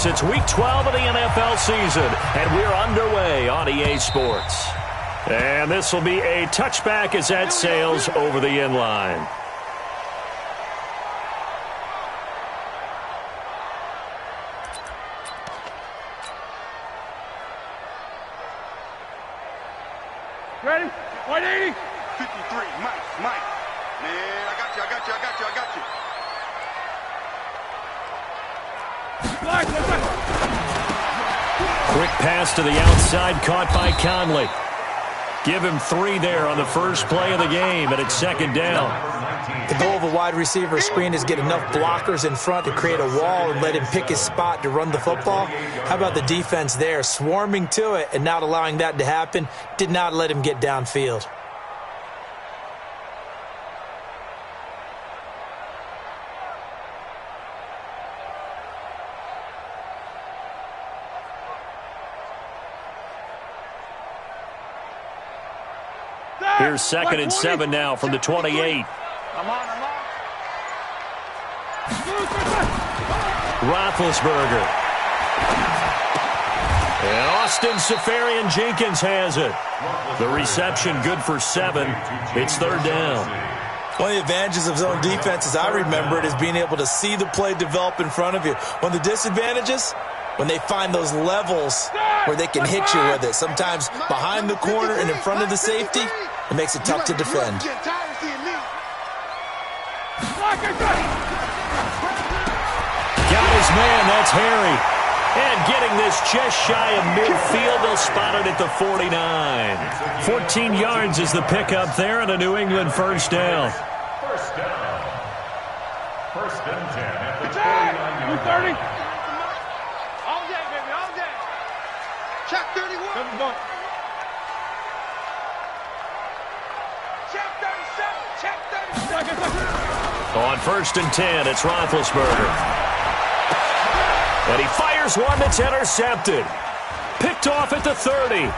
Gamers. It's Week 12 of the NFL season, and we're underway on EA Sports. And this will be a touchback as that sails over the inline. Ready? 180. 53, Mike. Man, I got you. Quick pass to the outside, caught by Conley. Give him 3 there on the first play of the game, and it's second down. The goal of a wide receiver screen is get enough blockers in front to create a wall and let him pick his spot to run the football. How about the defense there, swarming to it and not allowing that to happen? Did not let him get downfield. Here's 2nd and 7 now from the 28. I'm on. Roethlisberger. And Austin Seferian-Jenkins has it. The reception good for 7. It's 3rd down. One of the advantages of zone defense, as I remember it, is being able to see the play develop in front of you. One of the disadvantages, when they find those levels where they can hit you with it. Sometimes behind the corner and in front of the safety, it makes it tough to defend. Got his man, that's Harry. And getting this just shy of midfield, they'll spot it at the 49. 14 yards is the pickup there, and a New England first down. First and 10 at the 49-yard line. All day, baby, all day. Check 31. Check 37. On 1st and 10, it's Roethlisberger. And he fires one that's intercepted. Picked off at the 30.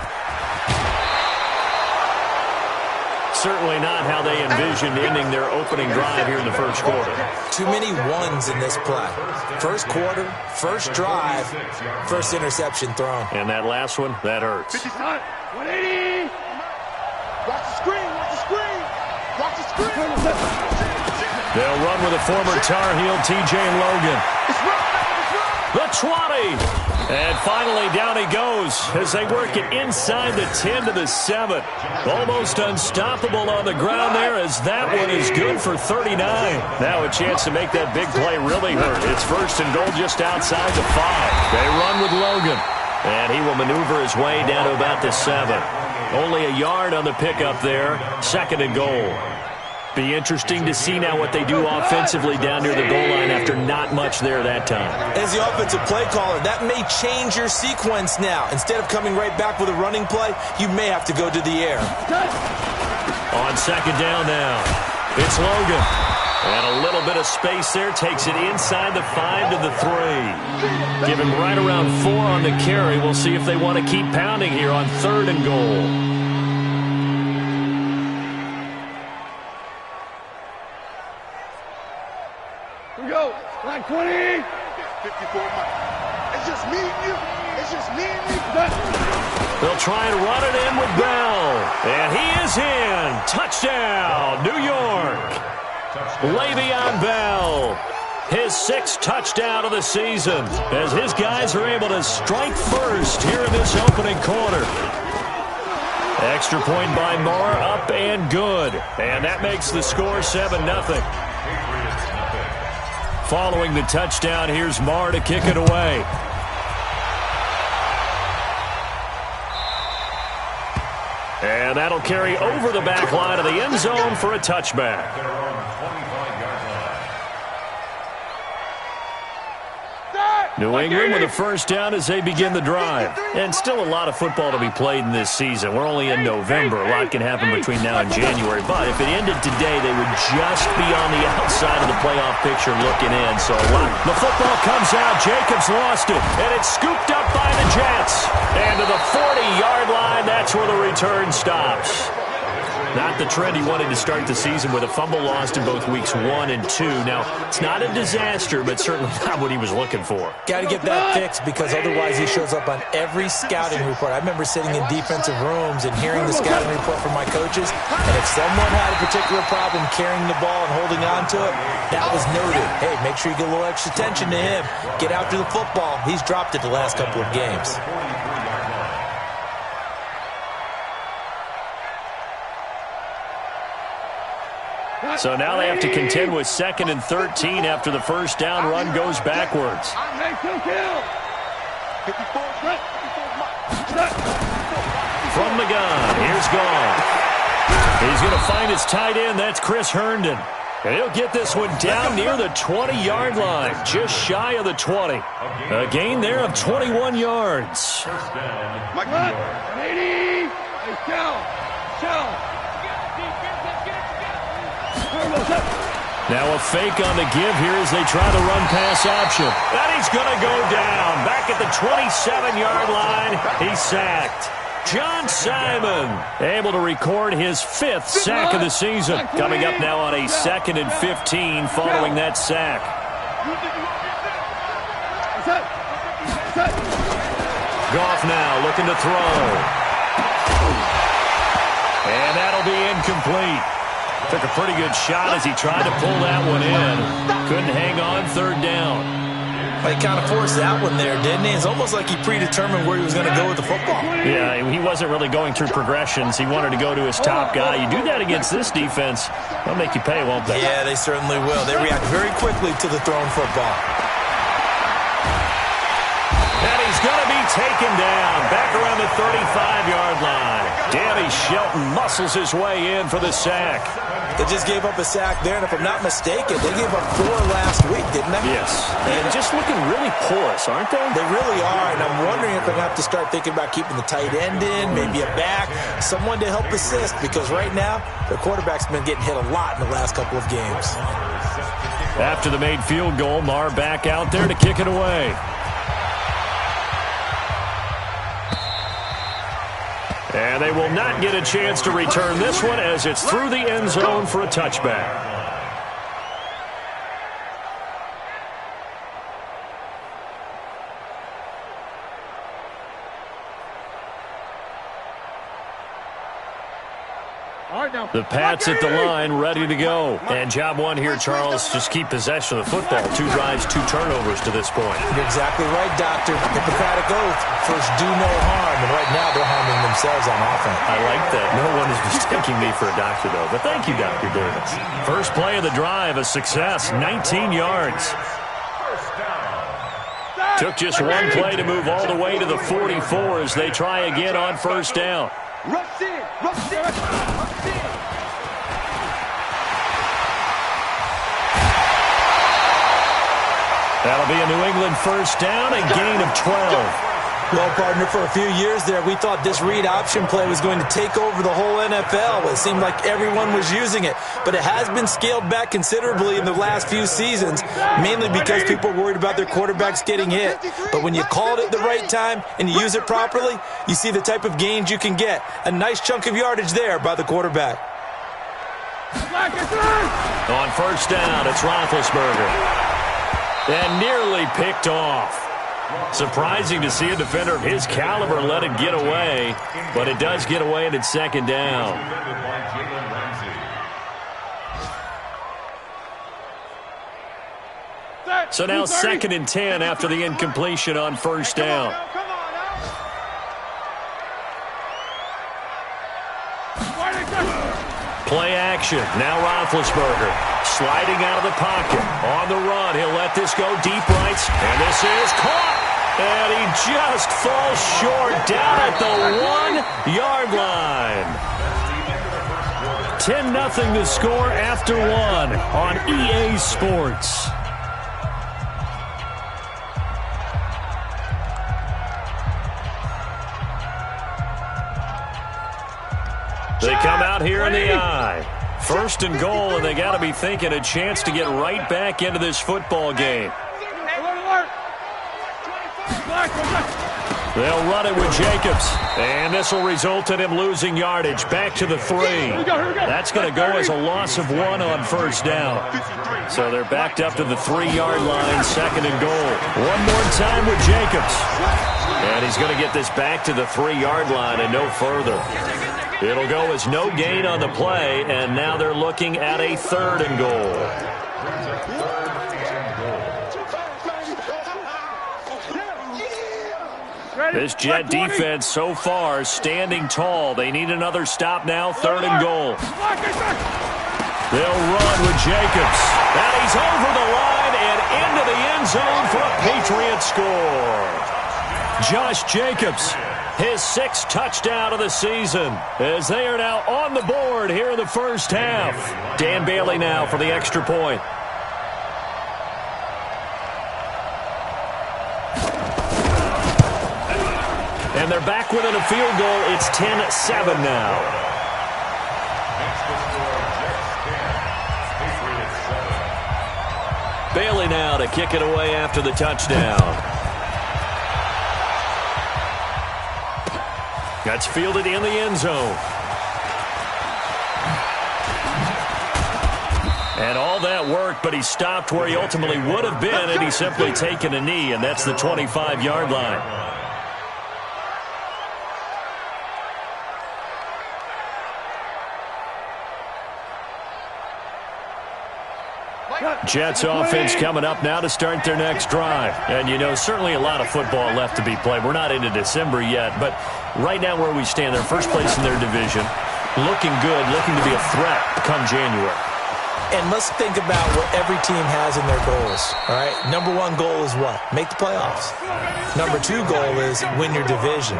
Certainly not how they envisioned ending their opening drive here in the first quarter. Too many ones in this play. First quarter, first drive, first interception thrown. And that last one, that hurts. 180. Watch the screen. They'll run with a former Tar Heel, TJ Logan. The 20. And finally, down he goes as they work it inside the 10 to the 7. Almost unstoppable on the ground there as that one is good for 39. Now a chance to make that big play really hurt. It's 1st and goal just outside the 5. They run with Logan. And he will maneuver his way down to about the 7. Only a yard on the pickup there. 2nd and goal. Be interesting to see now what they do offensively down near the goal line after not much there that time. As the offensive play caller, that may change your sequence now. Instead of coming right back with a running play, you may have to go to the air. On 2nd down now, it's Logan. And a little bit of space there takes it inside the 5 to the 3. Give him right around 4 on the carry. We'll see if they want to keep pounding here on 3rd and goal. Here we go. Line 20. 54, Mike. It's just me and you. They'll try and run it in with Bell. And he is in. Touchdown, New York. Le'Veon Bell, his 6th touchdown of the season, as his guys are able to strike first here in this opening quarter. Extra point by Moore, up and good. And that makes the score 7-0. Following the touchdown, here's Moore to kick it away. And that'll carry over the back line of the end zone for a touchback. New England with a first down as they begin the drive. And still a lot of football to be played in this season. We're only in November. A lot can happen between now and January. But if it ended today, they would just be on the outside of the playoff picture looking in. So the football comes out. Jacobs lost it. And it's scooped up by the Jets. And to the 40-yard line, that's where the return stops. Not the trend he wanted to start the season with a fumble lost in both weeks 1 and 2. Now, it's not a disaster, but certainly not what he was looking for. Got to get that fixed because otherwise he shows up on every scouting report. I remember sitting in defensive rooms and hearing the scouting report from my coaches, and if someone had a particular problem carrying the ball and holding on to it, that was noted. Hey, make sure you get a little extra attention to him. Get after the football. He's dropped it the last couple of games. So now they have to contend with 2nd and 13 after the first down run goes backwards. From the gun, here's Gone. He's going to find his tight end. That's Chris Herndon. And he'll get this one down near the 20-yard line, just shy of the 20. A gain there of 21 yards. Now a fake on the give here as they try the run-pass option. And he's going to go down. Back at the 27-yard line, he's sacked. John Simon able to record his 5th sack of the season. Coming up now on a 2nd and 15 following that sack. Goff now looking to throw. And that'll be incomplete. Took a pretty good shot as he tried to pull that one in. Couldn't hang on 3rd down. He kind of forced that one there, didn't he? It's almost like he predetermined where he was going to go with the football. Yeah, he wasn't really going through progressions. He wanted to go to his top guy. You do that against this defense, they'll make you pay, won't they? Yeah, they certainly will. They react very quickly to the thrown football. And he's going to be taken down back around the 35-yard line. Danny Shelton muscles his way in for the sack. They just gave up a sack there, and if I'm not mistaken, they gave up 4 last week, didn't they? Yes. And just looking really porous, aren't they? They really are, and I'm wondering if they're going to have to start thinking about keeping the tight end in, maybe a back, someone to help assist, because right now, their quarterback's been getting hit a lot in the last couple of games. After the made field goal, Marr back out there to kick it away. And they will not get a chance to return this one as it's through the end zone for a touchback. The Pats at the line, ready to go. And job one here, Charles, just keep possession of the football. 2 drives, 2 turnovers to this point. You're exactly right, Doctor. Hippocratic oath. First, do no harm. And right now, they're harming themselves on offense. I like that. No one is mistaking me for a doctor, though. But thank you, Dr. Davis. First play of the drive, a success, 19 yards. Took just one play to move all the way to the 44 as they try again on first down. Rush in, rush in, rush in. That'll be a New England first down, a gain of 12. Well, partner, for a few years there, we thought this read option play was going to take over the whole NFL. It seemed like everyone was using it, but it has been scaled back considerably in the last few seasons, mainly because people are worried about their quarterbacks getting hit. But when you call it at the right time and you use it properly, you see the type of gains you can get. A nice chunk of yardage there by the quarterback. On first down, it's Roethlisberger. And nearly picked off. Surprising to see a defender of his caliber let it get away, but it does get away and it's second down. So now 2nd and 10 after the incompletion on first down. Play action. Now Roethlisberger sliding out of the pocket. On the run. He'll let this go deep right. And this is caught. And he just falls short down at the 1-yard line. 10-0 the score after 1 on EA Sports. They come out here in the eye. First and goal, and they got to be thinking a chance to get right back into this football game. They'll run it with Jacobs. And this will result in him losing yardage. Back to the 3. That's going to go as a loss of 1 on first down. So they're backed up to the 3-yard line, 2nd and goal. One more time with Jacobs. And he's going to get this back to the 3-yard line and no further. It'll go as no gain on the play, and now they're looking at a 3rd and goal. This Jet defense so far standing tall. They need another stop now, 3rd and goal. They'll run with Jacobs. And he's over the line and into the end zone for a Patriot score. Josh Jacobs, his 6th touchdown of the season, as they are now on the board here in the first half. Dan Bailey now for the extra point. And they're back within a field goal. It's 10-7 now. Bailey now to kick it away after the touchdown. That's fielded in the end zone. And all that worked, but he stopped where he ultimately would have been, and he's simply taken a knee, and that's the 25-yard line. Jets offense coming up now to start their next drive. And, you know, certainly a lot of football left to be played. We're not into December yet, but right now where we stand, they're first place in their division. Looking good, looking to be a threat come January. And let's think about what every team has in their goals, all right? Number 1 goal is what? Make the playoffs. Number 2 goal is win your division.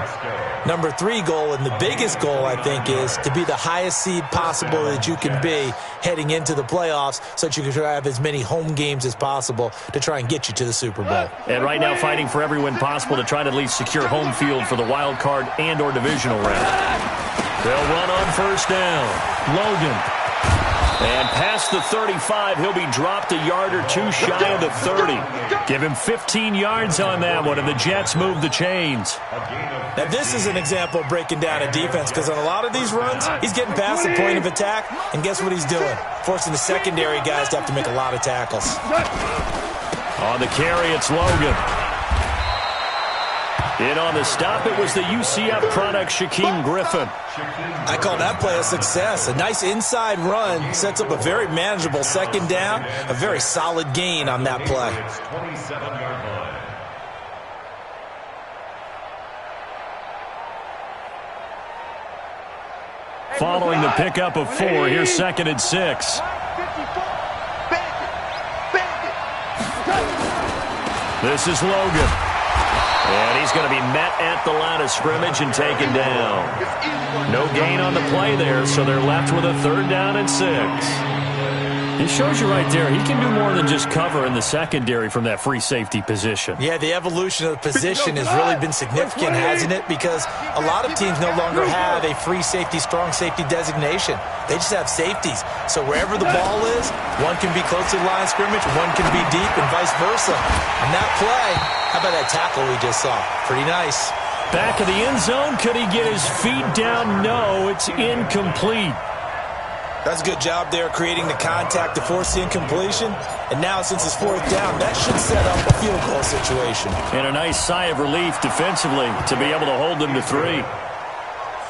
Number 3 goal, and the biggest goal, I think, is to be the highest seed possible that you can be heading into the playoffs so that you can try to have as many home games as possible to try and get you to the Super Bowl. And right now fighting for every win possible to try to at least secure home field for the wild card and or divisional round. They'll run on first down. Logan. And past the 35, he'll be dropped a yard or 2 shy of the 30. Give him 15 yards on that one, and the Jets move the chains. Now, this is an example of breaking down a defense, because on a lot of these runs, he's getting past the point of attack, and guess what he's doing? Forcing the secondary guys to have to make a lot of tackles. On the carry, it's Logan. In on the stop, it was the UCF product, Shaquem Griffin. I call that play a success. A nice inside run sets up a very manageable 2nd down, a very solid gain on that play. Following the pickup of 4, here's 2nd and 6. This is Logan. And he's going to be met at the line of scrimmage and taken down. No gain on the play there, so they're left with a 3rd down and 6. It shows you right there, he can do more than just cover in the secondary from that free safety position. Yeah, the evolution of the position has really been significant, hasn't it? Because a lot of teams no longer have a free safety, strong safety designation. They just have safeties. So wherever the ball is, one can be close to the line of scrimmage, one can be deep, and vice versa. On that play, how about that tackle we just saw? Pretty nice. Back of the end zone, could he get his feet down? No, it's incomplete. That's a good job there, creating the contact to force the incompletion. And now, since it's 4th down, that should set up a field goal situation. And a nice sigh of relief defensively to be able to hold them to 3.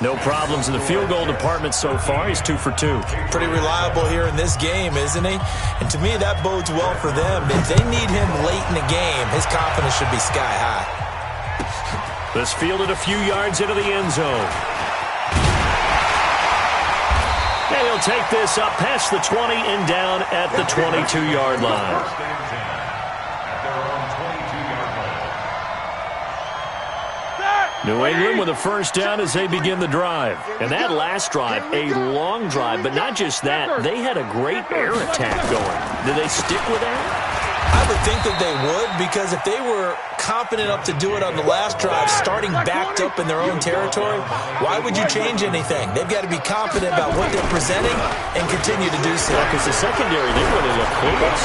No problems in the field goal department so far. He's 2 for 2. Pretty reliable here in this game, isn't he? And to me, that bodes well for them. If they need him late in the game, his confidence should be sky high. This fielded a few yards into the end zone. And he'll take this up past the 20 and down at the 22-yard line. New England with a 1st down as they begin the drive. And that last drive, a long drive, but not just that. They had a great air attack going. Did they stick with that? I would think that they would, because if they were confident enough to do it on the last drive, starting backed up in their own territory, why would you change anything? They've got to be confident about what they're presenting and continue to do so. Because the secondary, they really look clueless.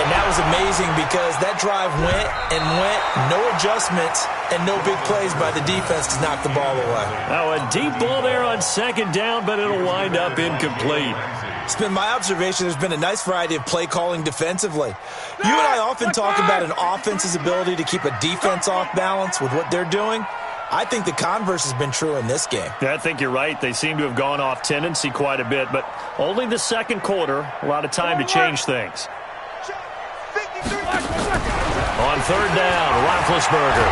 And that was amazing because that drive went and went, no adjustments and no big plays by the defense to knock the ball away. Now a deep ball there on second down, but it'll wind up incomplete. It's been my observation there's been a nice variety of play calling defensively. You and I often talk about an offense's ability to keep a defense off balance with what they're doing. I think the converse has been true in this game. Yeah, I think you're right. They seem to have gone off tendency quite a bit, but only the second quarter, a lot of time to change things. On third down, Roethlisberger.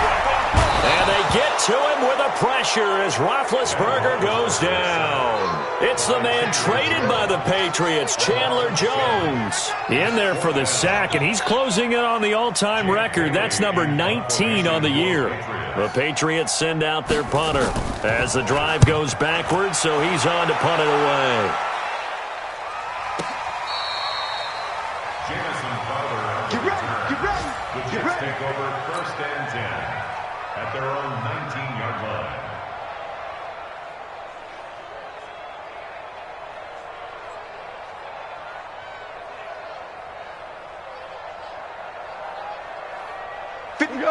And they get to him with a pressure as Roethlisberger goes down. It's the man traded by the Patriots, Chandler Jones, in there for the sack, and he's closing in on the all-time record. That's number 19 on the year. The Patriots send out their punter as the drive goes backwards, so he's on to punt it away. Get ready. Take over first and 10 at their own 19-yard line.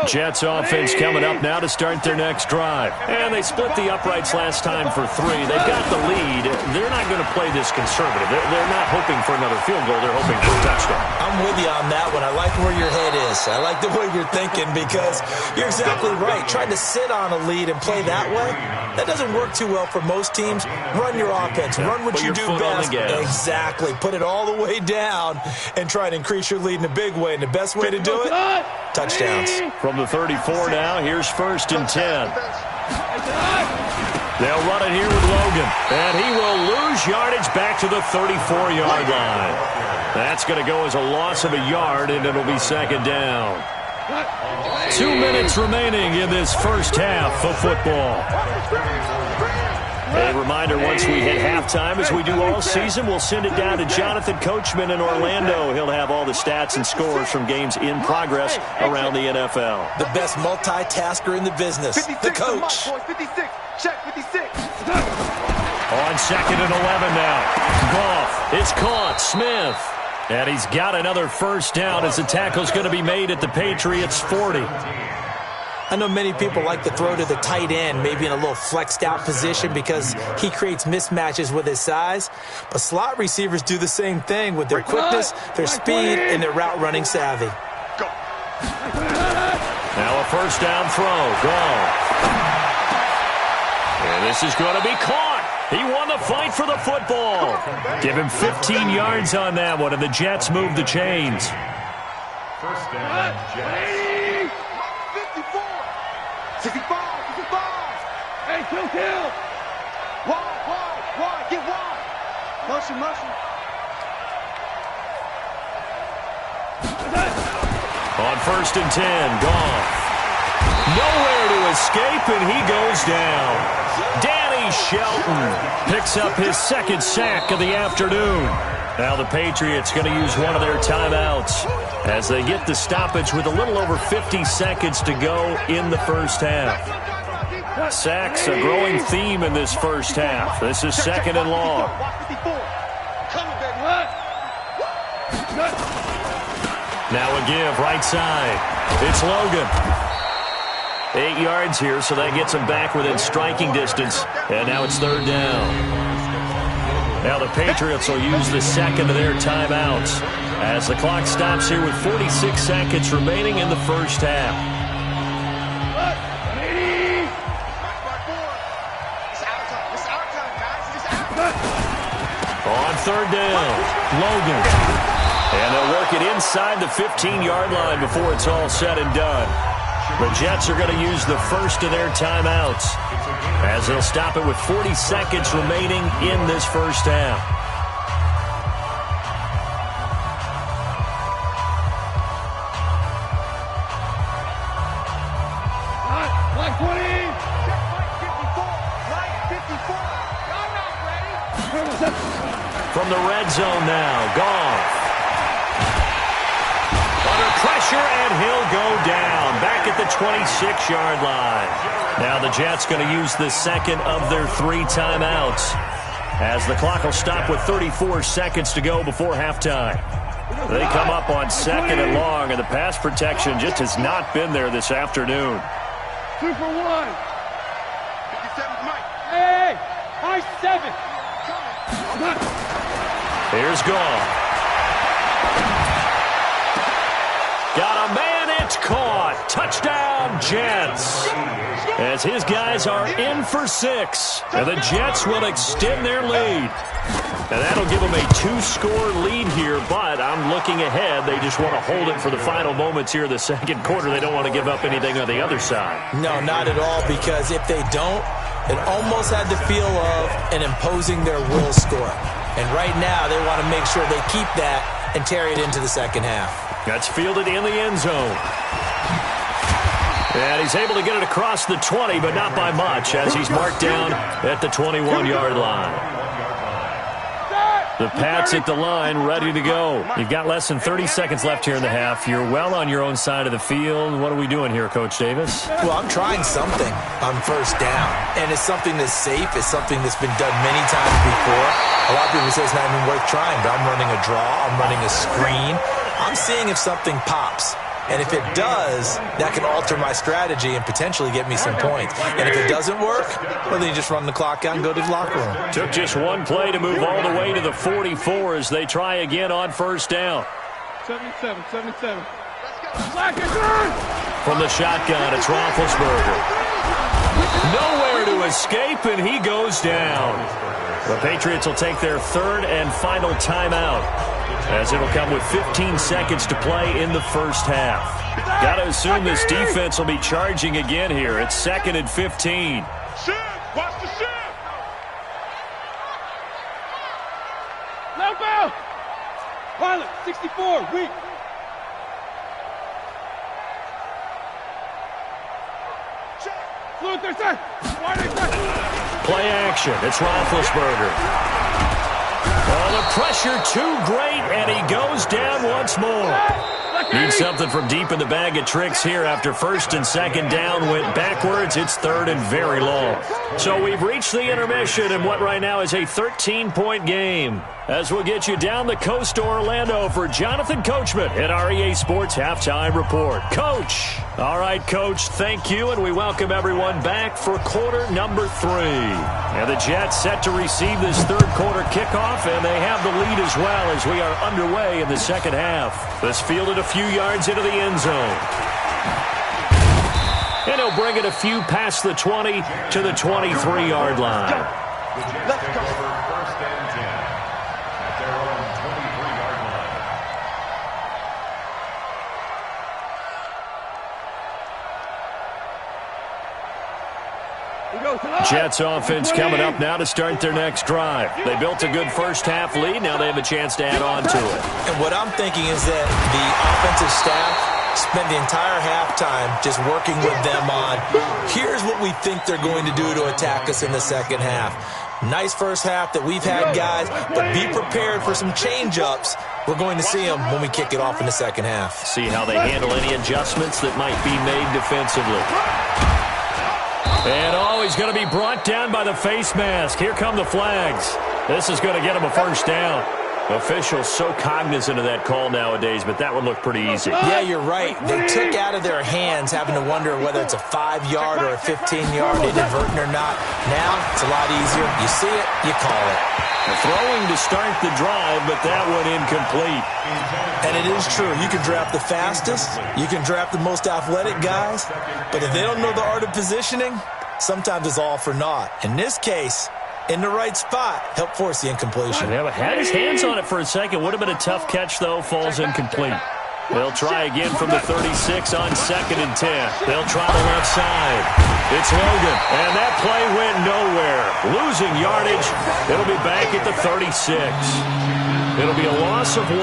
Jets offense coming up now to start their next drive. And they split the uprights last time for 3. They've got the lead. They're not going to play this conservative. They're not hoping for another field goal. They're hoping for a touchdown. I'm with you on that one. I like where your head is. I like the way you're thinking because you're exactly right. Trying to sit on a lead and play that way, that doesn't work too well for most teams. Run your offense. Run what you do best. Exactly. Put it all the way down and try to increase your lead in a big way. And the best way to do it, touchdowns. From the 34 now, here's first and 10. They'll run it here with Logan. And he will lose yardage back to the 34-yard line. That's going to go as a loss of a yard, and it'll be second down. 2 minutes remaining in this first half of football. A reminder, once we hit halftime, as we do all season, we'll send it down to Jonathan Coachman in Orlando. He'll have all the stats and scores from games in progress around the NFL. The best multitasker in the business, the coach. 56, check 56. On second and 11 now. Goff, it's caught. Smith. And he's got another first down as the tackle's going to be made at the Patriots' 40. I know many people like to throw to the tight end, maybe in a little flexed out position because he creates mismatches with his size. But slot receivers do the same thing with their quickness, their speed, and their route running savvy. Now a first down throw. Goff. And this is going to be caught. He won the fight for the football. Give him 15 yards on that one, and the Jets move the chains. First down, Jets. 65, 65. Hey, kill. Wide, get wide. Motion. On first and 10, Goff. Nowhere to escape, and he goes down. Danny Shelton picks up his second sack of the afternoon. Now the Patriots going to use one of their timeouts as they get the stoppage with a little over 50 seconds to go in the first half. Sacks, a growing theme in this first half. This is second and long. Now a give, right side. It's Logan. 8 yards here, so that gets him back within striking distance. And now it's third down. Now the Patriots will use the second of their timeouts as the clock stops here with 46 seconds remaining in the first half. On third down, Logan. And they'll work it inside the 15-yard line before it's all said and done. The Jets are going to use the first of their timeouts as they'll stop it with 40 seconds remaining in this first half. Line 20. Line 54. From the red zone now, Goff. Under pressure, and he'll go down. Back at the 26-yard line. Now the Jets going to use the second of their 3 timeouts as the clock will stop with 34 seconds to go before halftime. They come up on 2nd and long, and the pass protection just has not been there this afternoon. 2 for 1. 57's Mike. Hey, high 7. Here's Gall. Got a man, it's caught. Touchdown, Jets. As his guys are in for 6. And the Jets will extend their lead. And that'll give them a 2-score lead here, but I'm looking ahead. They just want to hold it for the final moments here in the second quarter. They don't want to give up anything on the other side. No, not at all, because if they don't, it almost had the feel of an imposing their will score. And right now, they want to make sure they keep that and carry it into the second half. That's fielded in the end zone. And he's able to get it across the 20, but not by much, as he's marked down at the 21-yard line. The Pats at the line, ready to go. You've got less than 30 seconds left here in the half. You're well on your own side of the field. What are we doing here, Coach Davis? Well, I'm trying something on first down, and it's something that's safe. It's something that's been done many times before. A lot of people say it's not even worth trying, but I'm running a draw. I'm running a screen. I'm seeing if something pops. And if it does, that can alter my strategy and potentially get me some points. And if it doesn't work, well, then you just run the clock out and go to the locker room. Took just one play to move all the way to the 44 as they try again on first down. 77. From the shotgun, it's Roethlisberger. Nowhere to escape, and he goes down. The Patriots will take their 3rd and final timeout, as it'll come with 15 seconds to play in the first half. Got to assume this defense will be charging again here. It's 2nd and 15. Shift. Watch the shift. Lamp out. Pilot, 64, weak. Fluid, 30. Wide inside. Play action. It's Roethlisberger. Oh, the pressure too great, and he goes down once more. Needs something from deep in the bag of tricks here after 1st and 2nd down went backwards. It's 3rd and very long. So we've reached the intermission in what right now is a 13-point game. As we'll get you down the coast to Orlando for Jonathan Coachman at our EA Sports Halftime Report. Coach. All right, Coach, thank you, and we welcome everyone back for quarter number 3. And the Jets set to receive this 3rd quarter kickoff, and they have the lead as well as we are underway in the second half. This fielded a few yards into the end zone. And he'll bring it a few past the 20 to the 23-yard line. Let's go. 1st and 10 at their own 23-yard line. Jets offense coming up now to start their next drive. They built a good first half lead. Now they have a chance to add on to it. And what I'm thinking is that the offensive staff spent the entire halftime just working with them on, here's what we think they're going to do to attack us in the second half. Nice first half that we've had, guys, but be prepared for some change-ups. We're going to see them when we kick it off in the second half. See how they handle any adjustments that might be made defensively. And he's going to be brought down by the face mask. Here come the flags. This is going to get him a first down. Officials so cognizant of that call nowadays, but that would look pretty easy. Yeah, you're right. They took out of their hands having to wonder whether it's a 5-yard or a 15-yard, inadvertent or not. Now, it's a lot easier. You see it, you call it. Throwing to start the drive, but that one incomplete. And it is true. You can draft the fastest. You can draft the most athletic guys. But if they don't know the art of positioning, sometimes it's all for naught. In this case, in the right spot, help force the incompletion. Yeah, had his hands on it for a second. Would have been a tough catch, though. Falls incomplete. They'll try again from the 36 on 2nd and 10. They'll try the left side. It's Logan, and that play went nowhere. Losing yardage. It'll be back at the 36. It'll be a loss of 1,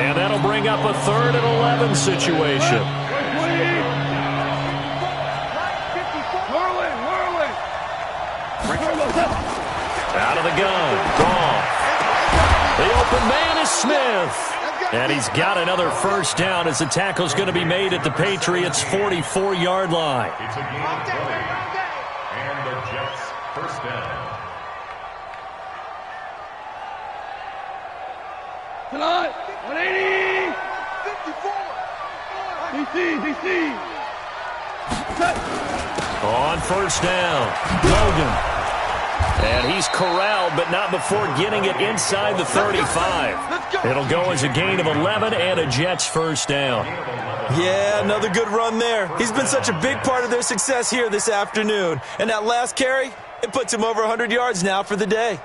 and that'll bring up a 3rd and 11 situation. Out of the gun, Goff. The open man is Smith. And he's got another first down as the tackle's going to be made at the Patriots' 44-yard line. It's a game of 20. And the Jets first down. Tonight. 180. 54. DC. On first down, Logan. And he's corralled, but not before getting it inside the 35. It'll go as a gain of 11 and a Jets first down. Yeah, another good run there. He's been such a big part of their success here this afternoon. And that last carry, it puts him over 100 yards now for the day.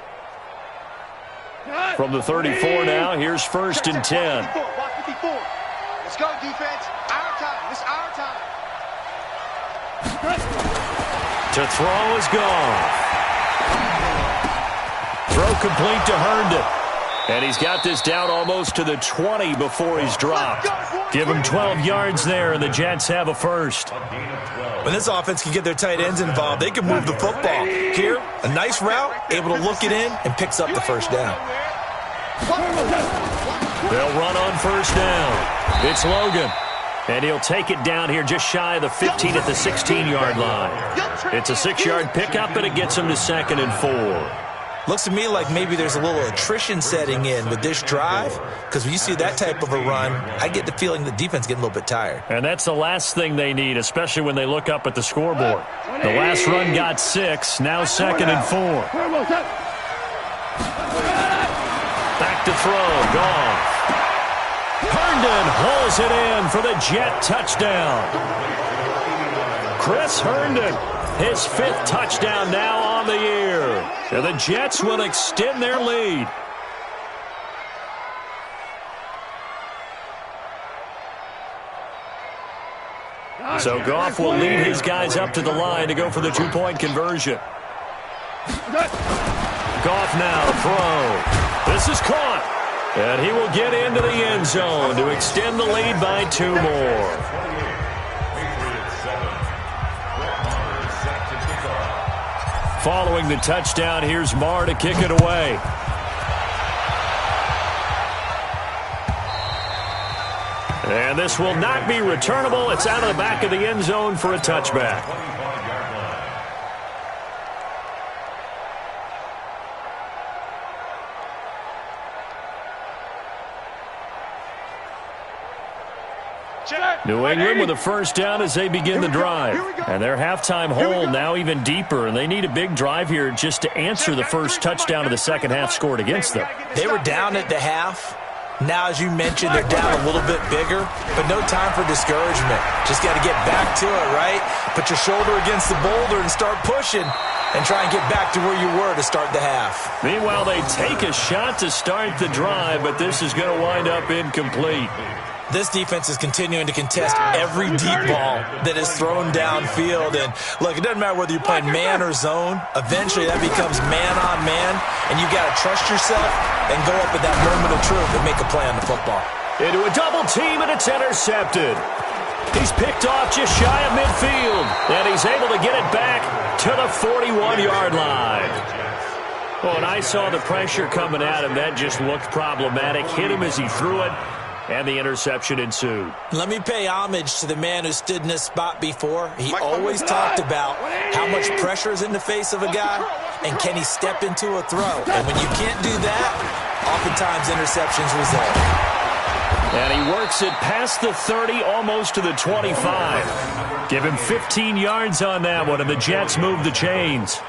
From the 34 now, here's first and 10. Block 54. Let's go, defense. Our time. It's our time. To throw is gone. Throw complete to Herndon. And he's got this down almost to the 20 before he's dropped. Give him 12 yards there, and the Jets have a first. When this offense can get their tight ends involved, they can move the football. Here, a nice route, able to look it in, and picks up the first down. They'll run on first down. It's Logan. And he'll take it down here just shy of the 15 at the 16-yard line. It's a 6-yard pickup, and it gets him to 2nd and 4. Looks to me like maybe there's a little attrition setting in with this drive, because when you see that type of a run, I get the feeling the defense getting a little bit tired. And that's the last thing they need, especially when they look up at the scoreboard. The last run got 6, now 2nd and 4. Back to throw, Goff. Herndon hauls it in for the Jet touchdown. Chris Herndon, his 5th touchdown now on the year. And the Jets will extend their lead. So Goff will lead his guys up to the line to go for the 2-point conversion. Goff now to throw. This is caught. And he will get into the end zone to extend the lead by 2 more. Following the touchdown, here's Marr to kick it away. And this will not be returnable. It's out of the back of the end zone for a touchback. New England with a first down as they begin the drive. And their halftime hole now even deeper, and they need a big drive here just to answer the first touchdown of the second half scored against them. They were down at the half. Now, as you mentioned, they're down a little bit bigger, but no time for discouragement. Just got to get back to it, right? Put your shoulder against the boulder and start pushing and try and get back to where you were to start the half. Meanwhile, they take a shot to start the drive, but this is going to wind up incomplete. This defense is continuing to contest every deep ball that is thrown downfield. And, look, it doesn't matter whether you're playing man or zone. Eventually, that becomes man-on-man, and you got to trust yourself and go up at that moment of truth and make a play on the football. Into a double team, and it's intercepted. He's picked off just shy of midfield, and he's able to get it back to the 41-yard line. Well, and I saw the pressure coming at him. That just looked problematic. Hit him as he threw it. And the interception ensued. Let me pay homage to the man who stood in this spot before. He always talked about how much pressure is in the face of a guy, and can he step into a throw. And when you can't do that, oftentimes interceptions result. And he works it past the 30, almost to the 25. Give him 15 yards on that one, and the Jets move the chains.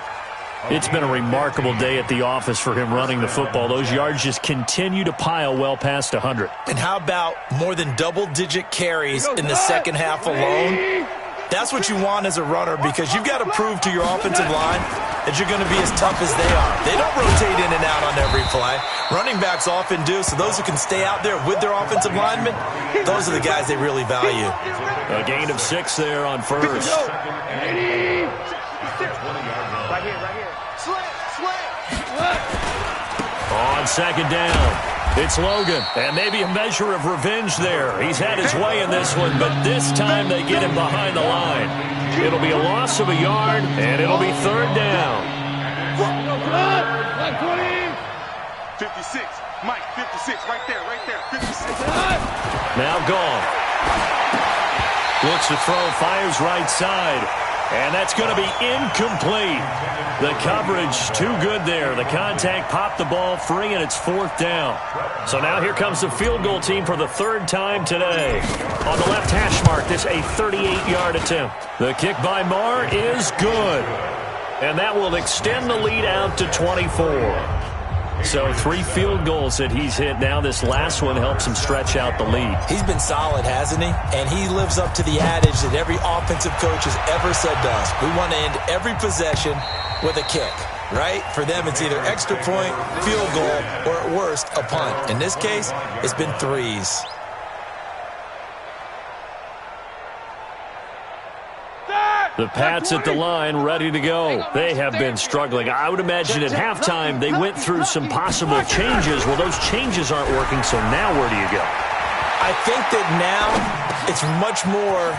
It's been a remarkable day at the office for him running the football. Those yards just continue to pile well past 100. And how about more than double-digit carries in the second half alone? That's what you want as a runner, because you've got to prove to your offensive line that you're going to be as tough as they are. They don't rotate in and out on every play. Running backs often do, so those who can stay out there with their offensive linemen, those are the guys they really value. A gain of 6 there on first. Right here. On second down, it's Logan. And maybe a measure of revenge there. He's had his way in this one, but this time they get him behind the line. It'll be a loss of a yard, and it'll be third down. 56. Mike, 56. Right there. 56. Now gone. Looks to throw, fires right side. And that's going to be incomplete. The coverage too good there. The contact popped the ball free, and it's 4th down. So now here comes the field goal team for the 3rd time today. On the left hash mark, this a 38-yard attempt. The kick by Marr is good. And that will extend the lead out to 24. So 3 field goals that he's hit now. This last one helps him stretch out the lead. He's been solid, hasn't he? And he lives up to the adage that every offensive coach has ever said to us. We want to end every possession with a kick, right? For them, it's either extra point, field goal, or at worst, a punt. In this case, it's been 3s. The Pats at the line, ready to go. They have been struggling. I would imagine at halftime they went through some possible changes. Well, those changes aren't working, so now where do you go? I think that now it's much more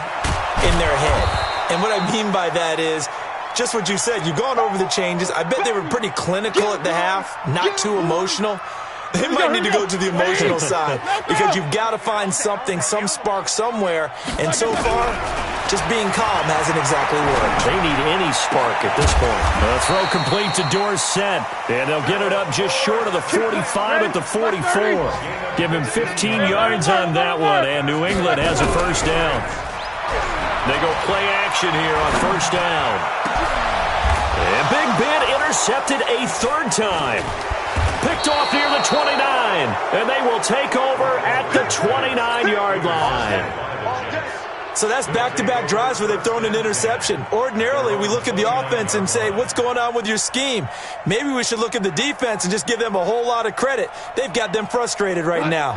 in their head. And what I mean by that is just what you said. You've gone over the changes. I bet they were pretty clinical at the half, not too emotional. They might need to go to the emotional side because you've got to find something, some spark somewhere. And so far, just being calm hasn't exactly worked. They need any spark at this point. The throw complete to Dorsett. And they'll get it up just short of the 45 at the 44. Give him 15 yards on that one. And New England has a 1st down. They go play action here on 1st down. And Big Ben intercepted a 3rd time. Picked off near the 29, and they will take over at the 29-yard line. So that's back-to-back drives where they've thrown an interception. Ordinarily, we look at the offense and say, what's going on with your scheme? Maybe we should look at the defense and just give them a whole lot of credit. They've got them frustrated right now.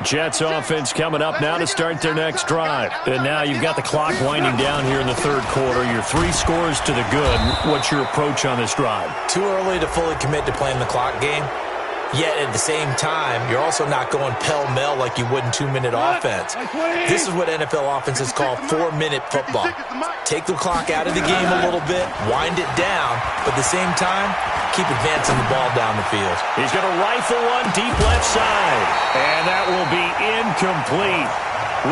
Jets offense coming up now to start their next drive. And now you've got the clock winding down here in the 3rd quarter. Your 3 scores to the good. What's your approach on this drive? Too early to fully commit to playing the clock game. Yet at the same time, you're also not going pell-mell like you would in 2-minute offense. This is what NFL offenses call 4-minute football. Take the clock out of the game a little bit, wind it down, but at the same time, keep advancing the ball down the field. He's going to rifle one deep left side, and that will be incomplete.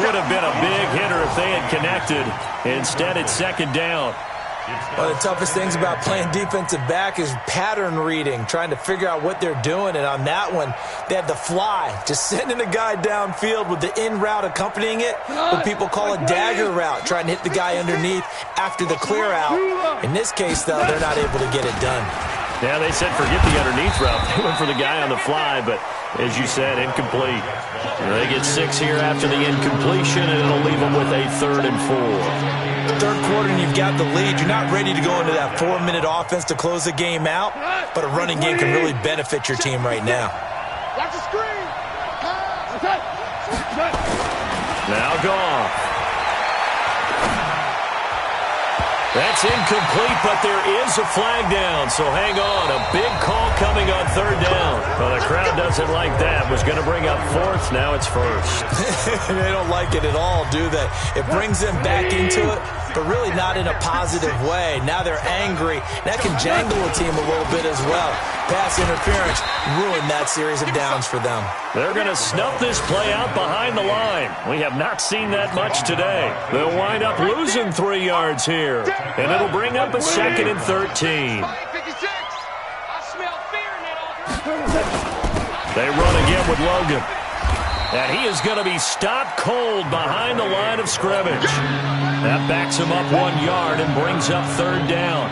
Would have been a big hitter if they had connected. Instead, it's 2nd down. One of the toughest things about playing defensive back is pattern reading, trying to figure out what they're doing. And on that one, they had the fly, just sending a guy downfield with the in route accompanying it, what people call a dagger route, trying to hit the guy underneath after the clear out. In this case, though, they're not able to get it done. Yeah, they said forget the underneath route. They went for the guy on the fly, but as you said, incomplete. They get 6 here after the incompletion, and it'll leave them with a 3rd and 4. 3rd quarter and you've got the lead. You're not ready to go into that 4-minute offense to close the game out, but a running game can really benefit your team right now. Watch the screen. Now Goff. That's incomplete, but there is a flag down, so hang on. A big call coming on 3rd down. Well, the crowd doesn't like that. Was going to bring up 4th, now it's 1st. They don't like it at all, do they? It brings them back into it, but really not in a positive way. Now they're angry. That can jangle a team a little bit as well. Pass interference ruined that series of downs for them. They're going to snuff this play out behind the line. We have not seen that much today. They'll wind up losing 3 yards here, and it'll bring up a 2nd and 13. They run again with Logan. And he is going to be stopped cold behind the line of scrimmage. That backs him up 1 yard and brings up 3rd down.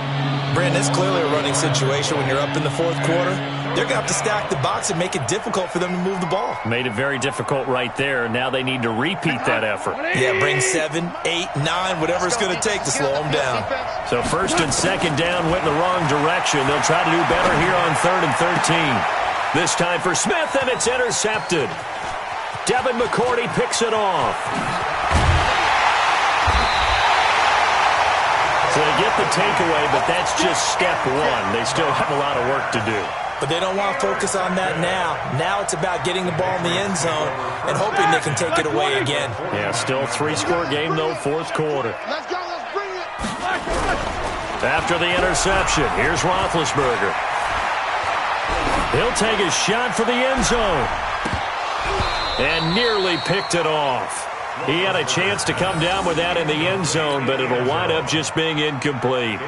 Brandon, it's clearly a running situation when you're up in the 4th quarter. They're going to have to stack the box and make it difficult for them to move the ball. Made it very difficult right there. Now they need to repeat that effort. Yeah, bring 7, 8, 9, whatever it's going to take to slow them down. So 1st and 2nd down went in the wrong direction. They'll try to do better here on 3rd and 13. This time for Smith, and it's intercepted. Devin McCourty picks it off. So they get the takeaway, but that's just step 1. They still have a lot of work to do. But they don't want to focus on that now. Now it's about getting the ball in the end zone and hoping they can take it away again. Yeah, still a 3-score game, though, 4th quarter. Let's go, let's bring it. After the interception, here's Roethlisberger. He'll take a shot for the end zone. And nearly picked it off. He had a chance to come down with that in the end zone, but it'll wind up just being incomplete.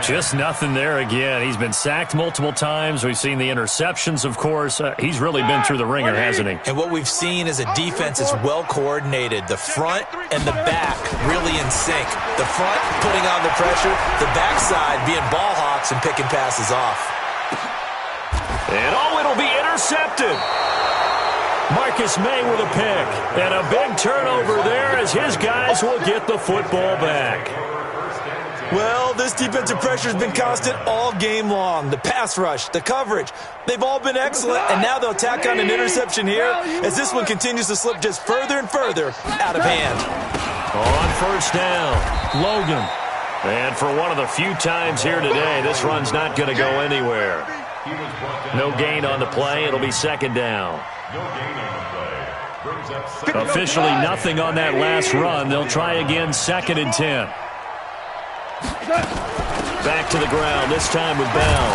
Just nothing there again. He's been sacked multiple times. We've seen the interceptions, of course. He's really been through the ringer, hasn't he? And what we've seen is a defense that's well coordinated. The front and the back really in sync. The front putting on the pressure, the backside being ball hawks and picking passes off. And it'll be intercepted. Marcus May with a pick. And a big turnover there as his guys will get the football back. Well, this defensive pressure has been constant all game long. The pass rush, the coverage, they've all been excellent, and now they'll tack on an interception here as this one continues to slip just further and further out of hand. On first down, Logan. And for one of the few times here today, this run's not going to go anywhere. No gain on the play. It'll be second down. Officially nothing on that last run. They'll try again, 2nd and 10. Back to the ground, this time with Bell.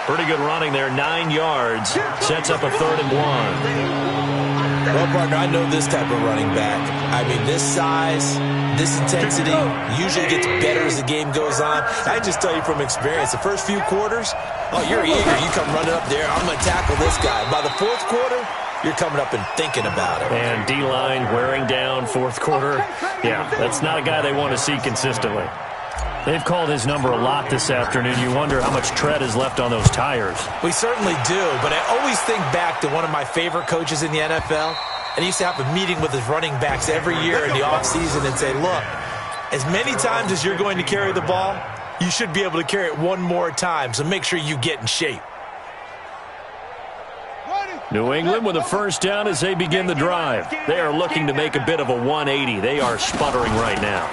Pretty good running there, 9 yards. Sets up a 3rd and 1. Well, partner, I know this type of running back. I mean, this size, this intensity usually gets better as the game goes on. I just tell you from experience, the first few quarters, oh, you're eager. You come running up there, I'm going to tackle this guy. By the 4th quarter, you're coming up and thinking about it. And D-line wearing down 4th quarter. Yeah, that's not a guy they want to see consistently. They've called his number a lot this afternoon. You wonder how much tread is left on those tires. We certainly do, but I always think back to one of my favorite coaches in the NFL. And he used to have a meeting with his running backs every year in the offseason and say, look, as many times as you're going to carry the ball, you should be able to carry it one more time, so make sure you get in shape. New England with a first down as they begin the drive. They are looking to make a bit of a 180. They are sputtering right now.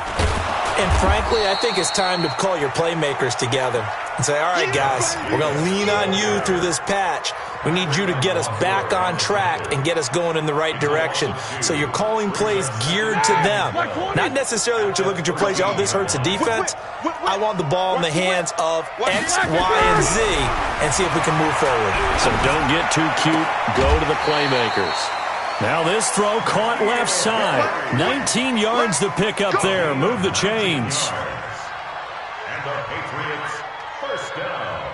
And frankly, I think it's time to call your playmakers together and say, all right, guys, we're going to lean on you through this patch. We need you to get us back on track and get us going in the right direction. So you're calling plays geared to them. Not necessarily what you look at your plays, oh, this hurts the defense. I want the ball in the hands of X, Y, and Z and see if we can move forward. So don't get too cute. Go to the playmakers. Now this throw caught left side. 19 yards to pick up there. Move the chains. And the Patriots, first down.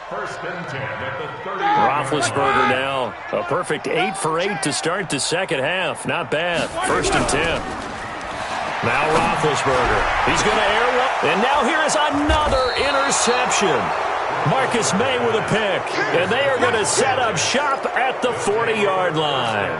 1st and 10 at the 30. Roethlisberger now. A perfect 8 for 8 to start the second half. Not bad. 1st and 10. Now Roethlisberger. He's going to air one. And now here is another interception. Marcus May with a pick. And they are going to set up shop at the 40-yard line.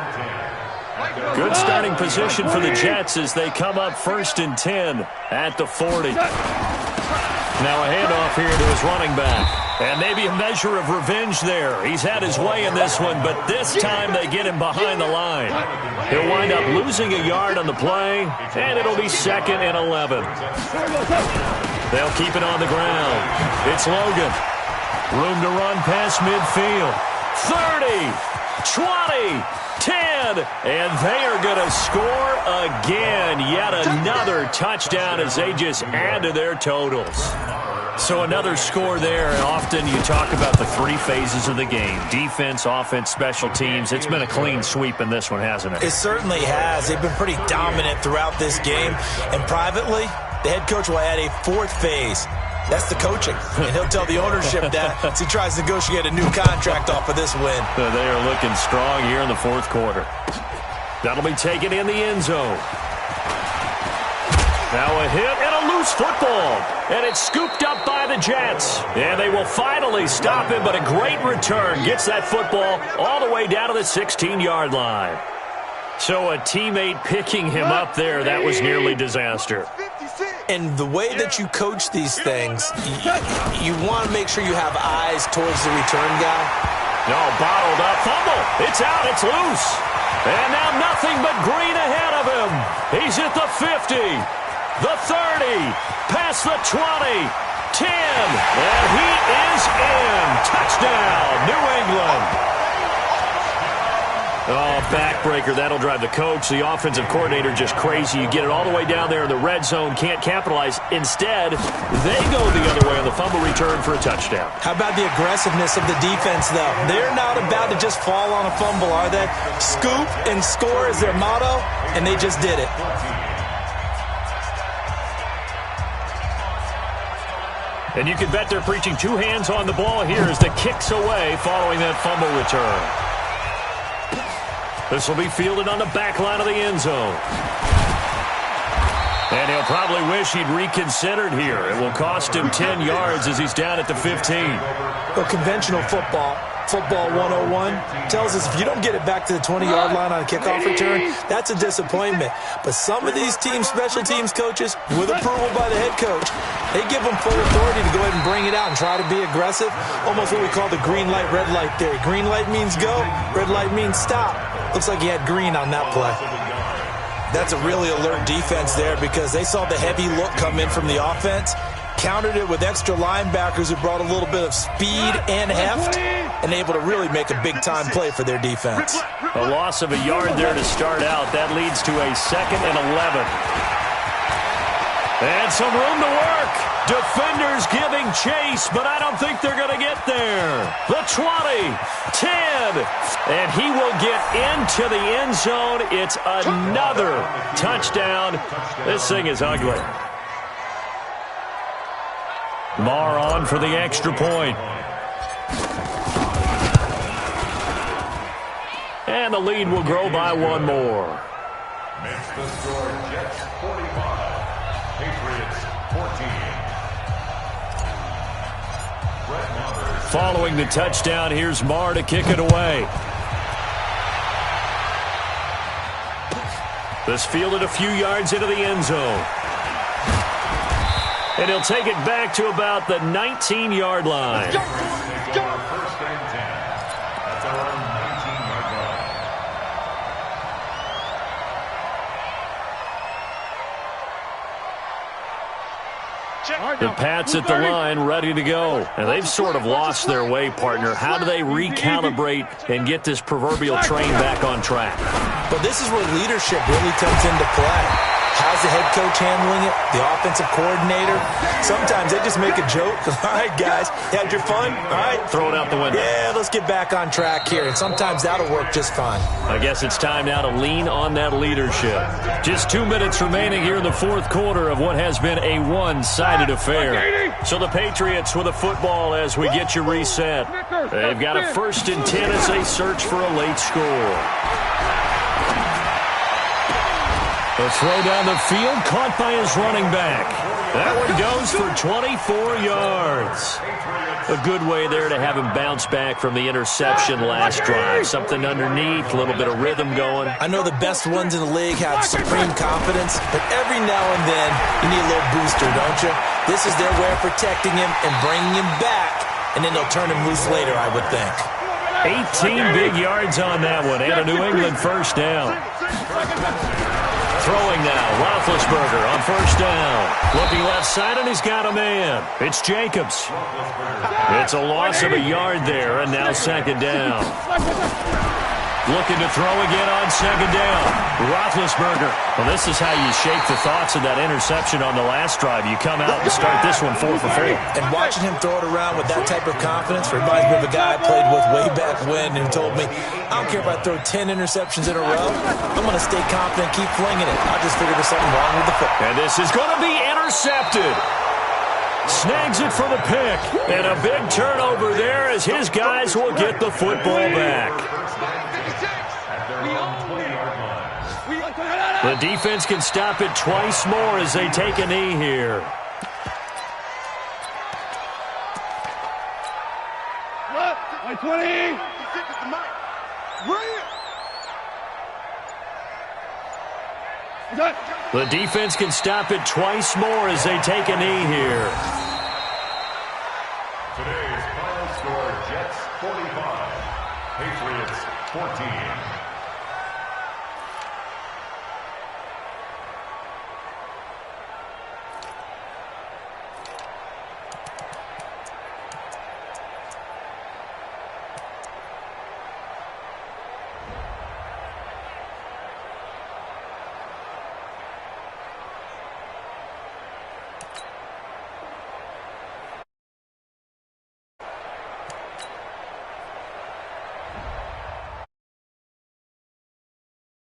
Good starting position for the Jets as they come up 1st and 10 at the 40. Now a handoff here to his running back. And maybe a measure of revenge there. He's had his way in this one, but this time they get him behind the line. He'll wind up losing a yard on the play, and it'll be 2nd and 11. They'll keep it on the ground. It's Logan. Room to run past midfield. 30, 20, 10, and they are going to score again. Yet another touchdown as they just add to their totals. So another score there, and often you talk about the 3 phases of the game. Defense, offense, special teams. It's been a clean sweep in this one, hasn't it? It certainly has. They've been pretty dominant throughout this game. And privately, the head coach will add a 4th phase. That's the coaching. And he'll tell the ownership that as he tries to negotiate a new contract off of this win. They are looking strong here in the 4th quarter. That'll be taken in the end zone. Now a hit and a loose football. And it's scooped up by the Jets. And they will finally stop him, but a great return. Gets that football all the way down to the 16-yard line. So a teammate picking him up there, that was nearly disaster. And the way that you coach these things, you want to make sure you have eyes towards the return guy. No, bottled up. Fumble. It's out. It's loose. And now nothing but green ahead of him. He's at the 50, the 30, past the 20, 10, and he is in. Touchdown, New England. Oh, backbreaker. That'll drive the coach, the offensive coordinator, just crazy. You get it all the way down there in the red zone, can't capitalize. Instead, they go the other way on the fumble return for a touchdown. How about the aggressiveness of the defense, though? They're not about to just fall on a fumble, are they? Scoop and score is their motto, and they just did it. And you can bet they're preaching two hands on the ball here as the kick's away following that fumble return. This will be fielded on the back line of the end zone. And he'll probably wish he'd reconsidered here. It will cost him 10 yards as he's down at the 15. Well, conventional football 101, tells us if you don't get it back to the 20-yard line on a kickoff return, that's a disappointment. But some of these team special teams coaches, with approval by the head coach, they give them full authority to go ahead and bring it out and try to be aggressive, almost what we call the green light, red light theory. Green light means go, red light means stop. Looks like he had green on that play. That's a really alert defense there because they saw the heavy look come in from the offense, countered it with extra linebackers who brought a little bit of speed and heft, and able to really make a big-time play for their defense. A loss of a yard there to start out. That leads to a 2nd and 11. And some room to work. Defenders giving chase, but I don't think they're going to get there. The 20, 10, and he will get into the end zone. It's another touchdown. This thing is ugly. Marr on for the extra point. And the lead will grow by one more. Makes the score Jets 45, Patriots 14. Following the touchdown, here's Marr to kick it away. This fielded a few yards into the end zone. And he'll take it back to about the 19-yard line. First and 10. That's our own 19-yard line. The Pats at the line, ready to go. And they've sort of lost their way, partner. How do they recalibrate and get this proverbial train back on track? But this is where leadership really comes into play. How's the head coach handling it? The offensive coordinator? Sometimes they just make a joke. All right, guys, you had your fun? All right. Throw it out the window. Yeah, let's get back on track here. And sometimes that'll work just fine. I guess it's time now to lean on that leadership. Just 2 minutes remaining here in the fourth quarter of what has been a one-sided affair. So the Patriots with a football as we get you reset. They've got a 1st and 10 as they search for a late score. The throw down the field, caught by his running back. That one goes for 24 yards. A good way there to have him bounce back from the interception last drive. Something underneath, a little bit of rhythm going. I know the best ones in the league have supreme confidence, but every now and then you need a little booster, don't you? This is their way of protecting him and bringing him back, and then they'll turn him loose later, I would think. 18 big yards on that one, and a New England first down. Throwing now, Roethlisberger on first down. Looking left side, and he's got a man. It's Jacobs. It's a loss of a yard there, and now 2nd down. Looking to throw again on 2nd down. Roethlisberger. Well, this is how you shake the thoughts of that interception on the last drive. You come out and start this one 4 for 4. And watching him throw it around with that type of confidence reminds me of a guy I played with way back when who told me, I don't care if I throw 10 interceptions in a row. I'm going to stay confident, keep flinging it. I just figured there's something wrong with the football. And this is going to be intercepted. Snags it for the pick. And a big turnover there as his guys will get the football back. The defense can stop it twice more as they take a knee here. What? 20. The defense can stop it twice more as they take a knee here.